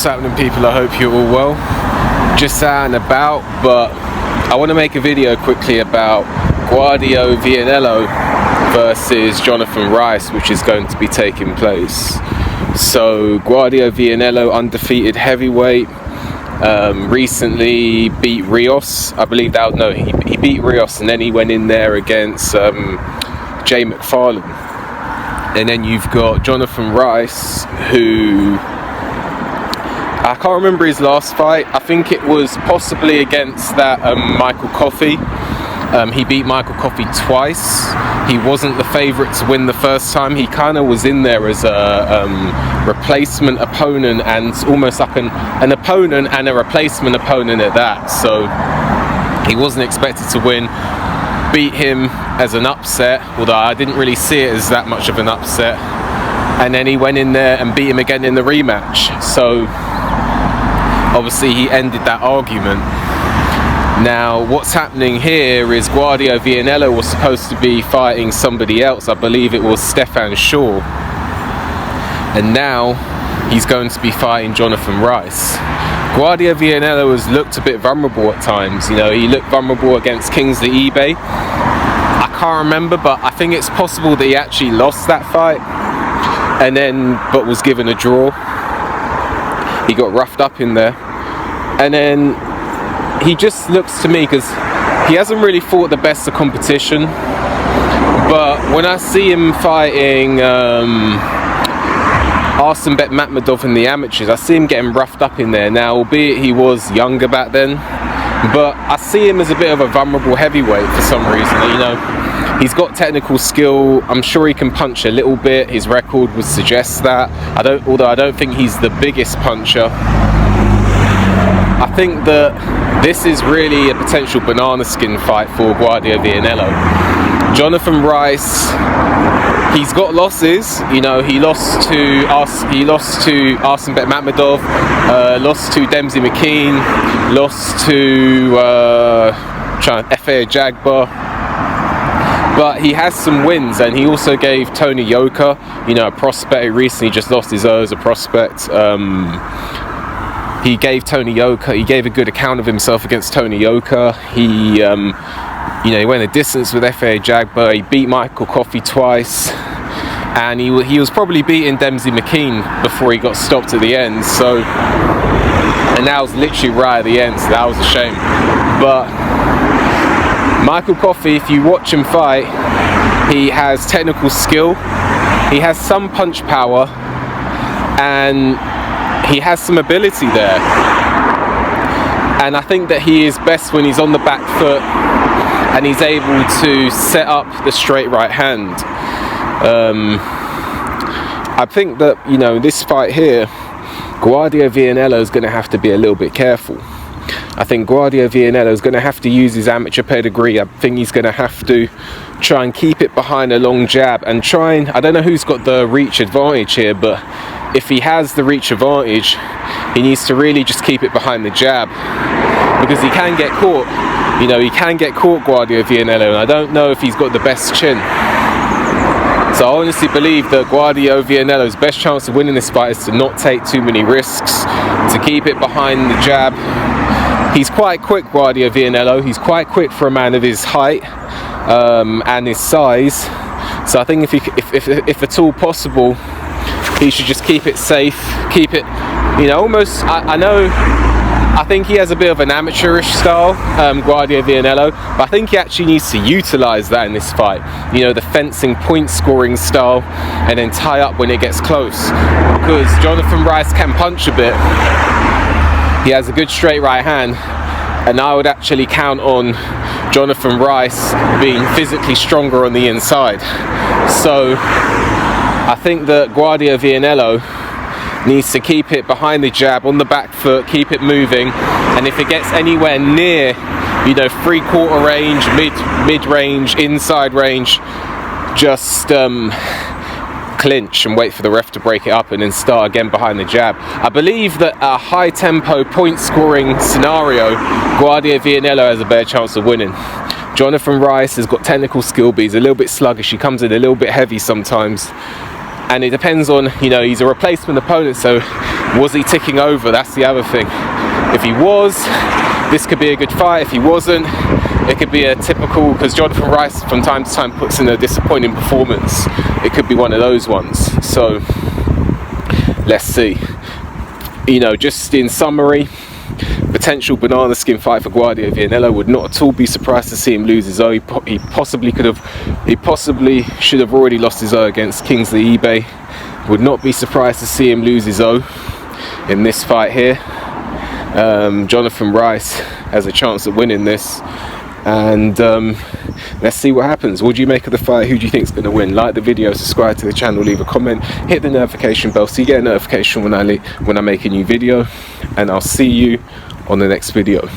What's happening, people? I hope you're all well. Just out and about, but I want to make a video quickly about Guido Vianello versus Jonathan Rice, which is going to be taking place. So Guido Vianello, undefeated heavyweight, recently beat Rios. I believe that, no, he beat Rios, and then he went in there against Jay McFarlane. And then you've got Jonathan Rice, who I can't remember his last fight. I think it was possibly against that Michael Coffey. He beat Michael Coffey twice. He wasn't the favourite to win the first time. He kind of was in there as a replacement opponent, and almost like an opponent and a replacement opponent at that. So he wasn't expected to win. Beat him as an upset, although I didn't really see it as that much of an upset. And then he went in there and beat him again in the rematch. So obviously he ended that argument. Now what's happening here is Guido Vianello was supposed to be fighting somebody else. I believe it was Stefan Shaw. And now he's going to be fighting Jonathan Rice. Guido Vianello has looked a bit vulnerable at times. You know, he looked vulnerable against Kingsley eBay. I can't remember, but I think it's possible that he actually lost that fight, and then but was given a draw. He got roughed up in there, and then he just looks to me, because he hasn't really fought the best of competition, but when I see him fighting Arsenbek Makhmudov in the amateurs, I see him getting roughed up in there. Now, albeit he was younger back then, but I see him as a bit of a vulnerable heavyweight for some reason. You know, he's got technical skill. I'm sure he can punch a little bit. His record would suggest that. Although I don't think he's the biggest puncher. I think that this is really a potential banana skin fight for Guido Vianello. Jonathan Rice, he's got losses. You know, he lost to Arsenbek Makhmudov, lost to Dempsey McKean, lost to F.A. Jagba. But he has some wins, and he also gave Tony Yoka, you know, a prospect. He recently just lost his O as a prospect. He gave Tony Yoka, he gave a good account of himself against Tony Yoka. He you know, he went a distance with F.A. Jagba. He beat Michael Coffey twice, and he was probably beating Dempsey McKean before he got stopped at the end. So, and that was literally right at the end, so that was a shame. But Michael Coffey, if you watch him fight, he has technical skill, he has some punch power, and he has some ability there. And I think that he is best when he's on the back foot and he's able to set up the straight right hand. I think that, you know, this fight here, Guido Vianello is going to have to be a little bit careful. I think Guido Vianello is going to have to use his amateur pedigree. I think he's going to have to try and keep it behind a long jab and try and, I don't know who's got the reach advantage here, but if he has the reach advantage, he needs to really just keep it behind the jab, because he can get caught. You know, he can get caught, Guido Vianello, and I don't know if he's got the best chin. So I honestly believe that Guido Vianello's best chance of winning this fight is to not take too many risks, to keep it behind the jab. He's quite quick, Guido Vianello. He's quite quick for a man of his height and his size. So I think if at all possible, he should just keep it safe, keep it, you know, almost, I think he has a bit of an amateurish style, Guido Vianello, but I think he actually needs to utilise that in this fight. You know, the fencing, point scoring style, and then tie up when it gets close. Because Jonathan Rice can punch a bit. He has a good straight right hand, and I would actually count on Jonathan Rice being physically stronger on the inside. So I think that Guido Vianello needs to keep it behind the jab, on the back foot, keep it moving, and if it gets anywhere near, you know, 3/4 range, mid-range, inside range, just clinch and wait for the ref to break it up and then start again behind the jab. I believe that a high tempo point scoring scenario, Guido Vianello has a better chance of winning. Jonathan Rice has got technical skill, but he's a little bit sluggish. He comes in a little bit heavy sometimes. and it depends on, you know, he's a replacement opponent, so was he ticking over? That's the other thing. If he was, this could be a good fight. If he wasn't, it could be a typical, because Jonathan Rice from time to time puts in a disappointing performance. It could be one of those ones. So let's see. You know, just in summary, potential banana skin fight for Guido Vianello. Would not at all be surprised to see him lose his O. He possibly should have already lost his O against Kingsley eBay. Would not be surprised to see him lose his O in this fight here. Jonathan Rice has a chance of winning this, and let's see what happens. What do you make of the fight? Who do you think is going to win? Like the video, subscribe to the channel, leave a comment, hit the notification bell so you get a notification when I make a new video, and I'll see you on the next video.